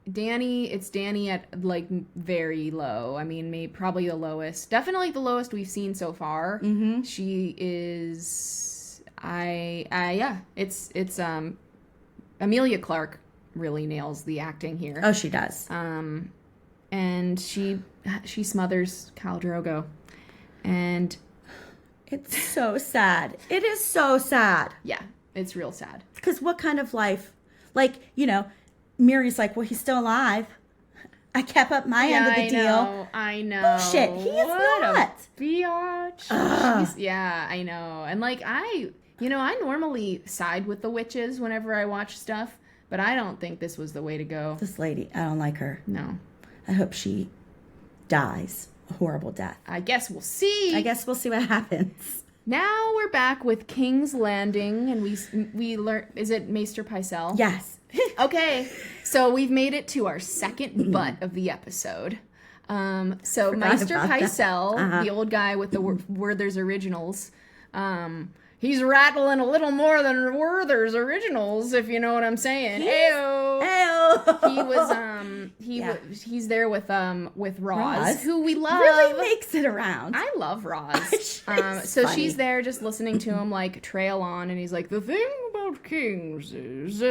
Speaker 1: Dany at, like, very low. I mean, maybe probably the lowest. Definitely the lowest we've seen so far. Mm-hmm. She is it's Emilia Clarke really nails the acting here.
Speaker 2: Oh, she does.
Speaker 1: And she smothers Khal Drogo. And
Speaker 2: it's so sad. It is so sad.
Speaker 1: Yeah, it's real sad.
Speaker 2: Because what kind of life? Like, Miri's like, well, he's still alive. I kept up my end of the deal.
Speaker 1: I know.
Speaker 2: Bullshit. He is not.
Speaker 1: Biatch. Yeah, I know. And like, I normally side with the witches whenever I watch stuff, but I don't think this was the way to go.
Speaker 2: This lady, I don't like her.
Speaker 1: No.
Speaker 2: I hope she dies a horrible death.
Speaker 1: I guess we'll see.
Speaker 2: I guess we'll see what happens.
Speaker 1: Now we're back with King's Landing, and we learn. Is it Maester Pycelle?
Speaker 2: Yes.
Speaker 1: Okay, so we've made it to our second butt of the episode. So Maester Pycelle, the old guy with the Werther's Originals, he's rattling a little more than Werther's Originals, if you know what I'm saying. Ayo. He was he's there with Roz, who we love.
Speaker 2: Really makes it around.
Speaker 1: I love Roz. So she's there just listening to him like trail on, and he's like, the thing about kings is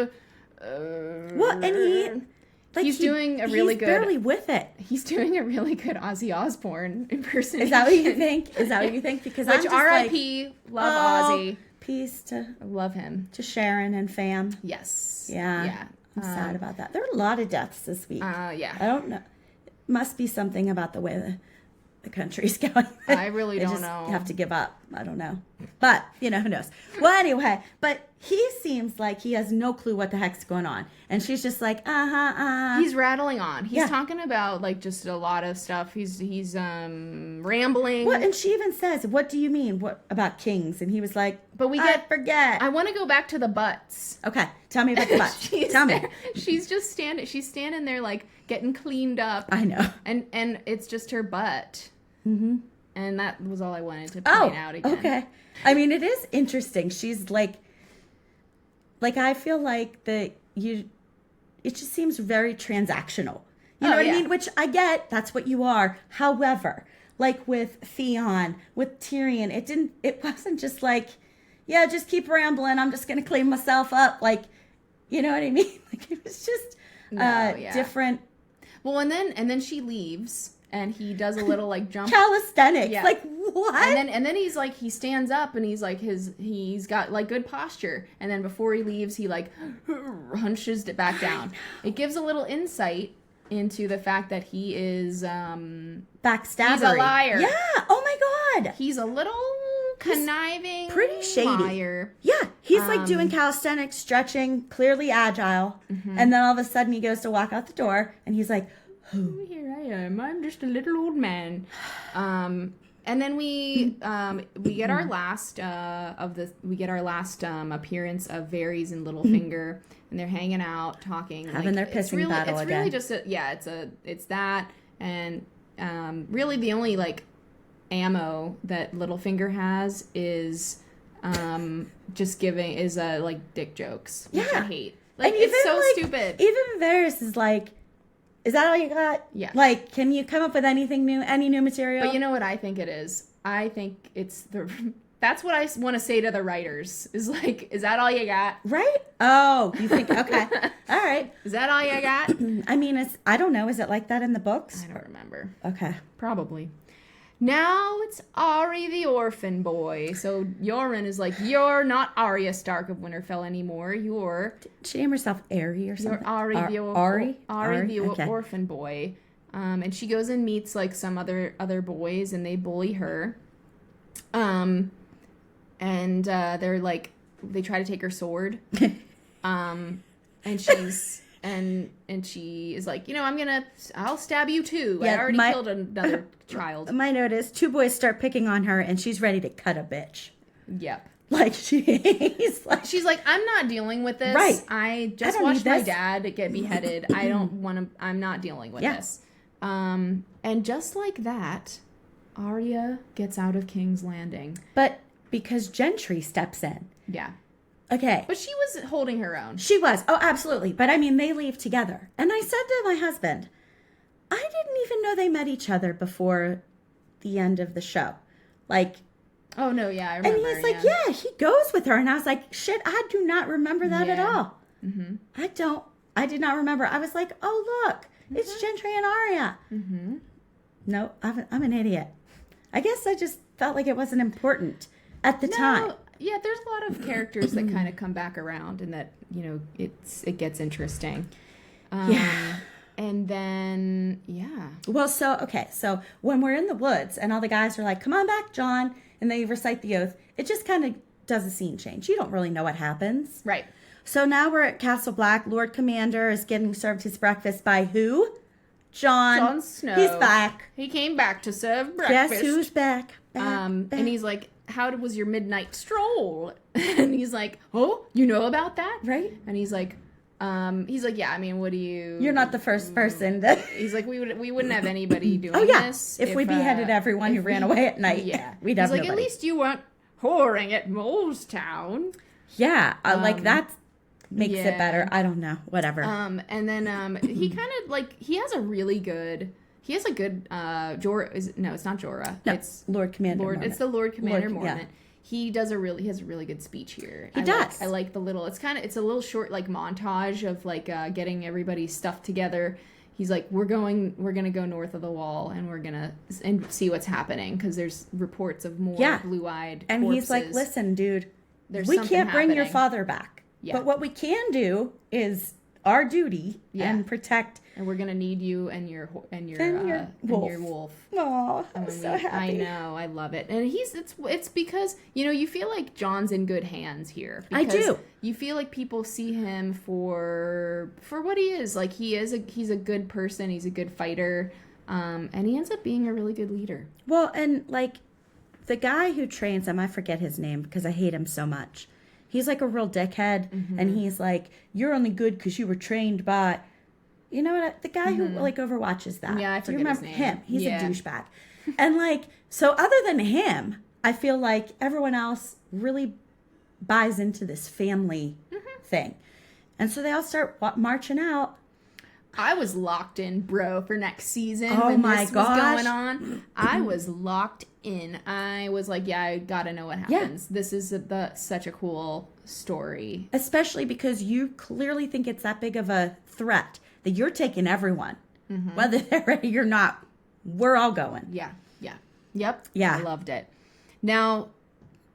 Speaker 2: well, and he's
Speaker 1: doing a really good.
Speaker 2: He's barely with it.
Speaker 1: He's doing a really good Ozzy Osbourne impersonation.
Speaker 2: Is that what you think? Because
Speaker 1: which R.I.P. Love Ozzy.
Speaker 2: Peace to
Speaker 1: love him,
Speaker 2: to Sharon and fam.
Speaker 1: Yes.
Speaker 2: Yeah. I'm sad about that. There are a lot of deaths this week.
Speaker 1: Yeah.
Speaker 2: I don't know. Must be something about the way the country's going.
Speaker 1: I really don't know.
Speaker 2: You have to give up. I don't know. But, who knows. Well, anyway, but he seems like he has no clue what the heck's going on. And she's just like,
Speaker 1: He's rattling on. He's talking about, like, just a lot of stuff. He's rambling.
Speaker 2: What? And she even says, what do you mean? What about kings? And he was like, I forget.
Speaker 1: I want to go back to the butts.
Speaker 2: Okay. Tell me about the butts. Tell me.
Speaker 1: She's just standing there, like, getting cleaned up.
Speaker 2: I know.
Speaker 1: And it's just her butt. Mm-hmm. And that was all I wanted to point out again.
Speaker 2: Okay. I mean, it is interesting. She's like I feel like it just seems very transactional. You know what I mean? Which I get, that's what you are. However, like with Theon, with Tyrion, it wasn't just like, yeah, just keep rambling. I'm just going to clean myself up. Like, you know what I mean? Like it was just different.
Speaker 1: Well, and then she leaves. And he does a little like jump
Speaker 2: calisthenics. Yeah. Like what?
Speaker 1: And then he's like he stands up and he's like he's got like good posture. And then before he leaves, he like hunches it back down. It gives a little insight into the fact that he is
Speaker 2: backstabbery.
Speaker 1: He's a liar.
Speaker 2: Yeah. Oh my god.
Speaker 1: He's a little conniving,
Speaker 2: pretty shady
Speaker 1: liar.
Speaker 2: Yeah. He's like doing calisthenics, stretching, clearly agile. Mm-hmm. And then all of a sudden he goes to walk out the door and he's like,
Speaker 1: here I am. I'm just a little old man. And then we get our last appearance of Varys and Littlefinger, and they're hanging out, talking,
Speaker 2: having their pissing battle again.
Speaker 1: It's really just it's that, and really the only like ammo that Littlefinger has is just like dick jokes, which I hate. Like it's so stupid.
Speaker 2: Even Varys is like, is that all you got?
Speaker 1: Yeah.
Speaker 2: Like, can you come up with anything new, any new material?
Speaker 1: But you know what I think it is? I think it's that's what I want to say to the writers. Is like, is that all you got?
Speaker 2: Right? Oh, you think, okay. All right.
Speaker 1: Is that all you got?
Speaker 2: I mean, I don't know. Is it like that in the books?
Speaker 1: I don't remember.
Speaker 2: Okay.
Speaker 1: Probably. Now it's Ari the orphan boy. So Yoren is like, you're not Arya Stark of Winterfell anymore.
Speaker 2: Did she name herself Ari or something?
Speaker 1: You're Ari the orphan boy. And she goes and meets like some other boys, and they bully her. And they're like, they try to take her sword. And she's and she is like, I'll stab you too. Yeah, I already killed another child.
Speaker 2: My note is 2 boys start picking on her and she's ready to cut a bitch.
Speaker 1: Yep.
Speaker 2: Like she's like,
Speaker 1: I'm not dealing with this.
Speaker 2: Right.
Speaker 1: I just watched my dad get beheaded. I'm not dealing with this. And just like that, Arya gets out of King's Landing.
Speaker 2: But because Gentry steps in.
Speaker 1: Yeah.
Speaker 2: Okay.
Speaker 1: But she was holding her own.
Speaker 2: She was. Oh, absolutely. But I mean, they leave together. And I said to my husband, I didn't even know they met each other before the end of the show. Like.
Speaker 1: Oh, no, yeah, I remember.
Speaker 2: And he's like, yeah, he goes with her. And I was like, shit, I do not remember that at all. Mm-hmm. I did not remember. I was like, oh, look, it's Gentry and Arya. Mm-hmm. No, I'm an idiot. I guess I just felt like it wasn't important at the time.
Speaker 1: Yeah, there's a lot of characters that kind of come back around, and that it gets interesting. And then
Speaker 2: Well, so when we're in the woods and all the guys are like, "Come on back, John," and they recite the oath, it just kind of does a scene change. You don't really know what happens,
Speaker 1: right?
Speaker 2: So now we're at Castle Black. Lord Commander is getting served his breakfast by who? Jon
Speaker 1: Snow.
Speaker 2: He's back.
Speaker 1: He came back to serve breakfast.
Speaker 2: Guess who's back? Back.
Speaker 1: And he's like, how was your midnight stroll? And he's like, oh, you know about that?
Speaker 2: Right.
Speaker 1: And he's like, yeah, I mean, what do you...
Speaker 2: You're not the first person to...
Speaker 1: He's like, we wouldn't have anybody doing this.
Speaker 2: If we beheaded everyone who ran away at night, we'd have
Speaker 1: He's like,
Speaker 2: nobody.
Speaker 1: at least you weren't whoring at Molestown.
Speaker 2: Yeah, like that makes it better. I don't know. Whatever.
Speaker 1: And then he kind of like, he has a good Jorah. No, it's not Jorah.
Speaker 2: No,
Speaker 1: it's
Speaker 2: Lord Commander Mormont.
Speaker 1: It's the Lord Commander Mormont.
Speaker 2: Yeah.
Speaker 1: He has a really good speech here.
Speaker 2: He does.
Speaker 1: I like the little, it's a little short like montage of like getting everybody's stuff together. He's like, we're gonna go north of the wall and we're gonna see what's happening because there's reports of more blue-eyed
Speaker 2: and
Speaker 1: corpses.
Speaker 2: he's like, listen, dude,
Speaker 1: there's
Speaker 2: we can't bring your
Speaker 1: happening.
Speaker 2: father back. Yeah. But what we can do is our duty and protect.
Speaker 1: And we're gonna need you and your wolf.
Speaker 2: Oh, I'm so happy.
Speaker 1: I know, I love it, and it's because you feel like Jon's in good hands here.
Speaker 2: I do.
Speaker 1: You feel like people see him for what he is. Like he's a good person. He's a good fighter, and he ends up being a really good leader.
Speaker 2: Well, and like the guy who trains him, I forget his name because I hate him so much. He's like a real dickhead, and he's like, "You're only good because you were trained by." You know what? The guy who like overwatches that.
Speaker 1: Yeah, I forget
Speaker 2: remember
Speaker 1: his name.
Speaker 2: him? He's a douchebag. And like, so other than him, I feel like everyone else really buys into this family thing, and so they all start marching out.
Speaker 1: I was locked in, bro, for next season.
Speaker 2: Oh
Speaker 1: when
Speaker 2: my
Speaker 1: this was going on. I was locked in. I was like, yeah, I gotta know what happens. Yeah. This is such a cool story,
Speaker 2: especially because you clearly think it's that big of a threat that you're taking everyone, whether they're ready or not. We're all going.
Speaker 1: Yeah. Yep.
Speaker 2: Yeah.
Speaker 1: I loved it. Now,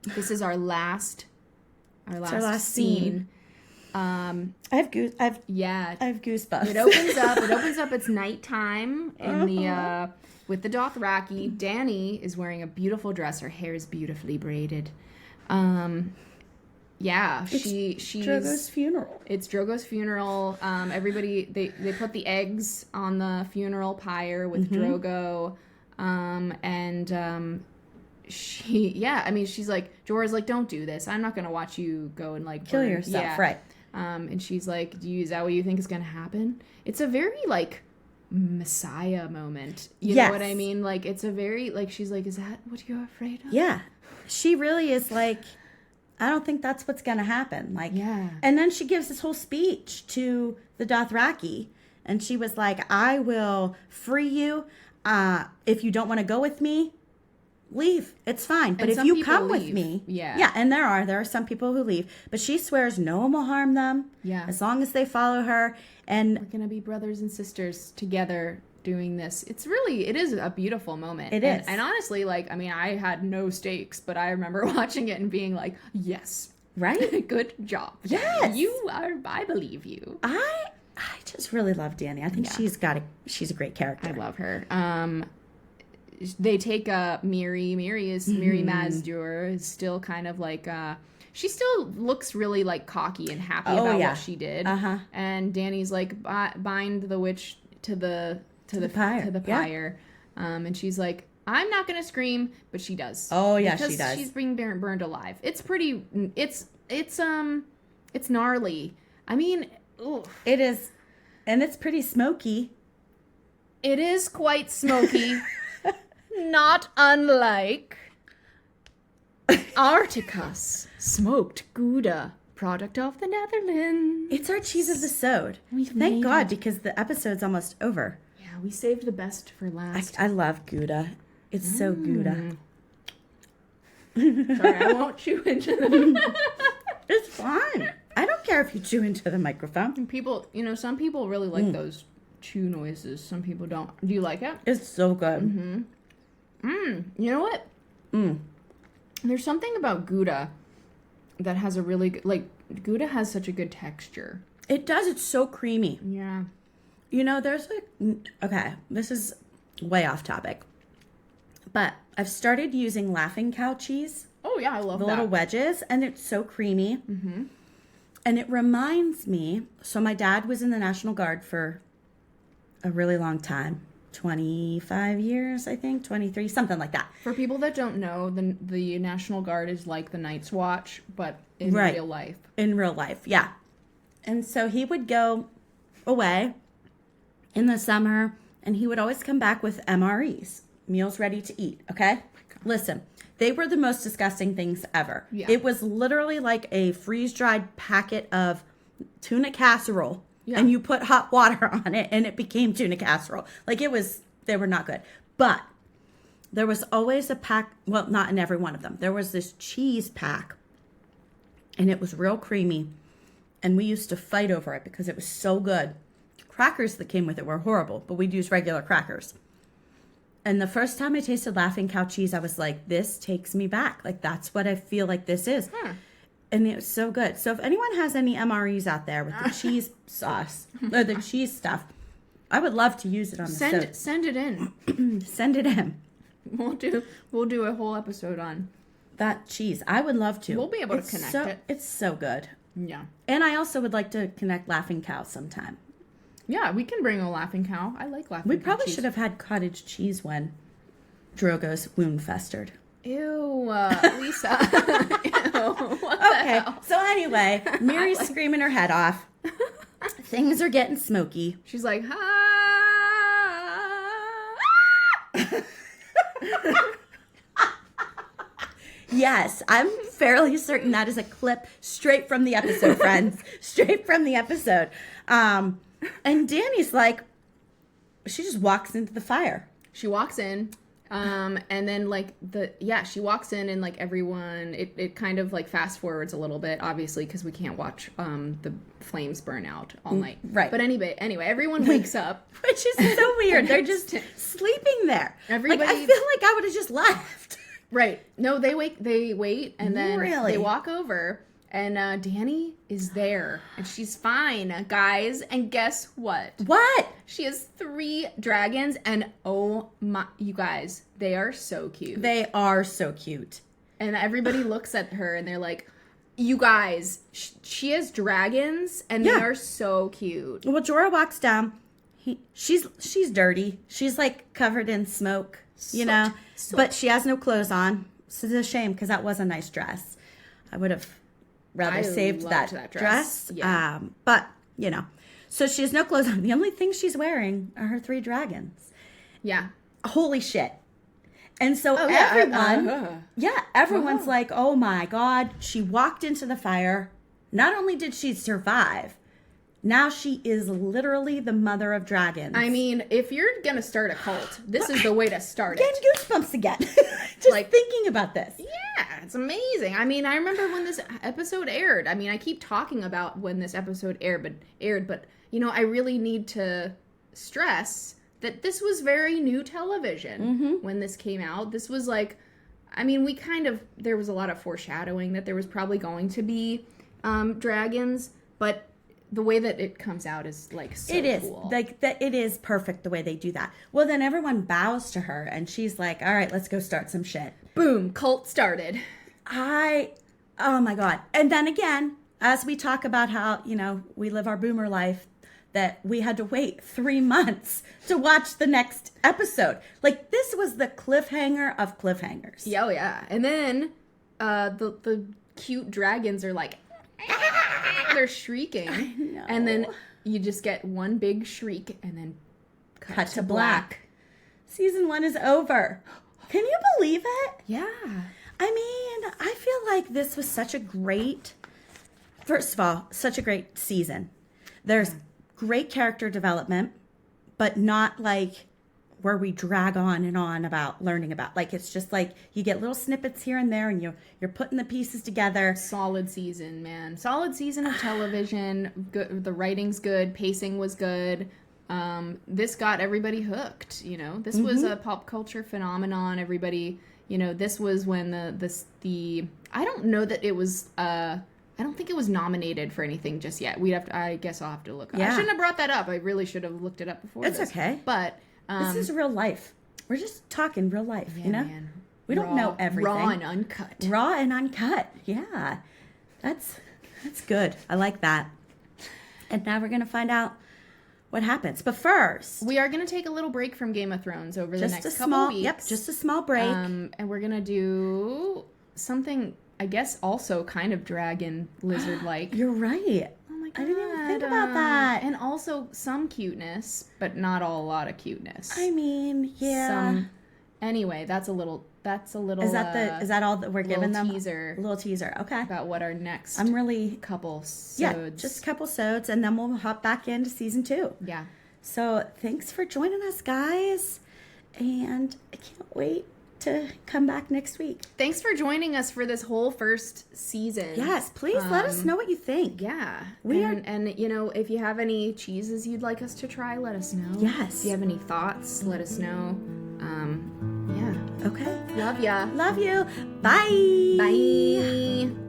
Speaker 1: this is our last scene.
Speaker 2: I have goosebumps.
Speaker 1: It opens up. It's nighttime in the with the Dothraki. Dany is wearing a beautiful dress. Her hair is beautifully braided. She's
Speaker 2: Drogo's funeral.
Speaker 1: It's Drogo's funeral. Everybody they put the eggs on the funeral pyre with Drogo. She's like, Jorah's like, don't do this. I'm not gonna watch you go and like
Speaker 2: kill yourself, right?
Speaker 1: And she's like, is that what you think is gonna happen? It's a very like Messiah moment. You know what I mean? Like it's a very like she's like, is that what you're afraid of?
Speaker 2: Yeah, she really is like, I don't think that's what's gonna happen. Like, and then she gives this whole speech to the Dothraki, and she was like, I will free you. If you don't want to go with me, leave. It's fine. But if you come with me, and there are some people who leave, but she swears no one will harm them. Yeah, as long as they follow her, and
Speaker 1: we're gonna be brothers and sisters together doing this. It is a beautiful moment.
Speaker 2: It is,
Speaker 1: and honestly, like, I mean, I had no stakes, but I remember watching it and being like, yes,
Speaker 2: right,
Speaker 1: good job.
Speaker 2: Yes,
Speaker 1: I believe you.
Speaker 2: I just really love Dany. I think she's a great character.
Speaker 1: I love her. They take Miri. Miri Mazdur is still kind of like she still looks really like cocky and happy about what she did. And Dany's like, bind the witch to the pyre. And she's like, I'm not gonna scream, but she does.
Speaker 2: Oh yeah, she does.
Speaker 1: She's being burned alive. It's pretty. It's gnarly. I mean. Oof.
Speaker 2: It is, and it's pretty smoky.
Speaker 1: It is quite smoky. Not unlike Articus smoked Gouda, product of the Netherlands.
Speaker 2: It's our cheese of the sode. Thank God, because the episode's almost over.
Speaker 1: Yeah, we saved the best for last.
Speaker 2: I love Gouda. It's so Gouda.
Speaker 1: Sorry, I won't chew into them.
Speaker 2: It's fine. I don't care if you chew into the microphone.
Speaker 1: And people, some people really like those chew noises. Some people don't. Do you like it?
Speaker 2: It's so good.
Speaker 1: You know what? There's something about Gouda that has a really good, like, Gouda has such a good texture.
Speaker 2: It does. It's so creamy.
Speaker 1: Yeah.
Speaker 2: There's okay, this is way off topic, but I've started using Laughing Cow cheese.
Speaker 1: Oh, yeah, I love
Speaker 2: the little wedges, and it's so creamy. And it reminds me, so my dad was in the National Guard for a really long time. 25 years, I think, 23, something like that.
Speaker 1: For people that don't know, the National Guard is like the Night's Watch, but in
Speaker 2: Right.
Speaker 1: real life.
Speaker 2: In real life, yeah. And so he would go away in the summer, and he would always come back with MREs, meals ready to eat, okay? Listen, they were the most disgusting things ever.
Speaker 1: Yeah.
Speaker 2: It was literally like a freeze-dried packet of tuna casserole.
Speaker 1: Yeah.
Speaker 2: And you put hot water on it, and it became tuna casserole. Like, they were not good. But there was always a pack, well, not in every one of them. There was this cheese pack, and it was real creamy. And we used to fight over it because it was so good. Crackers that came with it were horrible, but we'd use regular crackers. And the first time I tasted Laughing Cow cheese, I was like, this takes me back. Like, that's what I feel like this is. And it was so good. So if anyone has any MREs out there with the cheese sauce or the cheese stuff, I would love to use it on the stove.
Speaker 1: Send it in.
Speaker 2: Send it in.
Speaker 1: We'll do a whole episode on
Speaker 2: That cheese. I would love to.
Speaker 1: We'll be able to connect it.
Speaker 2: It's so good.
Speaker 1: Yeah.
Speaker 2: And I also would like to connect Laughing Cow sometime.
Speaker 1: Yeah, we can bring a Laughing Cow. I like Laughing Cow.
Speaker 2: We probably
Speaker 1: cheese.
Speaker 2: should have had cottage cheese when Drogo's wound festered.
Speaker 1: Ew, Lisa. Ew, what the
Speaker 2: Okay,
Speaker 1: hell?
Speaker 2: so anyway, Mary's screaming her head off. Things are getting smoky.
Speaker 1: She's like, ah.
Speaker 2: Yes, I'm fairly certain that is a clip straight from the episode, friends. Straight from the episode. And Dany's like, she just walks into the fire.
Speaker 1: She walks in, and then she walks in and like everyone, it kind of like fast forwards a little bit, obviously, because we can't watch the flames burn out all night.
Speaker 2: Right.
Speaker 1: But anyway, everyone wakes up.
Speaker 2: Which is so weird. They're just sleeping there.
Speaker 1: Everybody-
Speaker 2: Like, I feel like I would have just left.
Speaker 1: Right. No, they wait, and then
Speaker 2: Really?
Speaker 1: they walk over, and Dany is there, and she's fine, guys. And guess what?
Speaker 2: What?
Speaker 1: She has 3 dragons, and oh my, you guys, they are so cute.
Speaker 2: They are so cute.
Speaker 1: And everybody looks at her, and they're like, you guys, she has dragons, and
Speaker 2: Yeah.
Speaker 1: they are so cute.
Speaker 2: Well, Jorah walks down. She's dirty. She's like covered in smoke, you know.
Speaker 1: Soot.
Speaker 2: But she has no clothes on. So it's a shame because that was a nice dress. I would have rather
Speaker 1: I
Speaker 2: saved
Speaker 1: loved
Speaker 2: that
Speaker 1: that
Speaker 2: dress.
Speaker 1: Yeah.
Speaker 2: But you know, so she has no clothes on. The only thing she's wearing are her 3 dragons.
Speaker 1: Yeah.
Speaker 2: Holy shit! And so
Speaker 1: Oh,
Speaker 2: everyone's like, "Oh my god!" She walked into the fire. Not only did she survive, now she is literally the mother of dragons.
Speaker 1: I mean, if you're gonna start a cult, this is the way to start
Speaker 2: Getting
Speaker 1: it.
Speaker 2: goosebumps again. Just
Speaker 1: Like-
Speaker 2: thinking about this.
Speaker 1: Yeah, it's amazing. I mean, I remember when this episode aired. I mean, I keep talking about when this episode aired, but you know, I really need to stress that this was very new television when this came out. This was like, I mean, there was a lot of foreshadowing that there was probably going to be dragons, but the way that it comes out is like so
Speaker 2: It is
Speaker 1: cool.
Speaker 2: like that. It is perfect the way they do that. Well, then everyone bows to her, and she's like, "All right, let's go start some shit."
Speaker 1: Boom, cult started.
Speaker 2: Oh my god! And then again, as we talk about how we live our boomer life, that we had to wait 3 months to watch the next episode. Like, this was the cliffhanger of cliffhangers.
Speaker 1: Yeah, oh yeah. And then the cute dragons are like, they're shrieking.
Speaker 2: I know.
Speaker 1: And then you just get one big shriek and then
Speaker 2: Cut to black. Season 1 is over. Can you believe it?
Speaker 1: Yeah.
Speaker 2: I mean, I feel like this was first of all, such a great season. There's great character development, but not like where we drag on and on about learning about. Like, it's just like you get little snippets here and there, and you're putting the pieces together.
Speaker 1: Solid season, man. Solid season of television. Good. The writing's good. Pacing was good. This got everybody hooked. This was a pop culture phenomenon. Everybody, this was when the I don't know that it was. I don't think it was nominated for anything just yet. I guess I'll have to look.
Speaker 2: Yeah.
Speaker 1: I shouldn't have brought that up. I really should have looked it up before.
Speaker 2: It's okay.
Speaker 1: But
Speaker 2: This is real life. We're just talking real life,
Speaker 1: yeah, man.
Speaker 2: We don't know everything.
Speaker 1: Raw and uncut.
Speaker 2: Raw and uncut. Yeah. That's good. I like that. And now we're going to find out what happens. But first,
Speaker 1: we are going to take a little break from Game of Thrones over the next couple
Speaker 2: small,
Speaker 1: weeks.
Speaker 2: Yep, just a small break.
Speaker 1: And we're going to do something, I guess, also kind of dragon lizard-like.
Speaker 2: You're right.
Speaker 1: Oh my God.
Speaker 2: I didn't even think about that.
Speaker 1: And also some cuteness, but not a lot of cuteness.
Speaker 2: I mean, yeah.
Speaker 1: Anyway, that's a little.
Speaker 2: Is that all that we're giving them?
Speaker 1: Teaser.
Speaker 2: A little teaser. Okay.
Speaker 1: About what our next.
Speaker 2: I'm really
Speaker 1: couple sods.
Speaker 2: Yeah, just a couple sods, and then we'll hop back into season 2.
Speaker 1: Yeah.
Speaker 2: So thanks for joining us, guys, and I can't wait to come back next week.
Speaker 1: Thanks for joining us for this whole first season.
Speaker 2: Yes, please let us know what you think.
Speaker 1: Yeah. And you know, if you have any cheeses you'd like us to try, let us know.
Speaker 2: Yes.
Speaker 1: If you have any thoughts, let us know. Yeah.
Speaker 2: Okay.
Speaker 1: Love ya.
Speaker 2: Love you. Bye.
Speaker 1: Bye.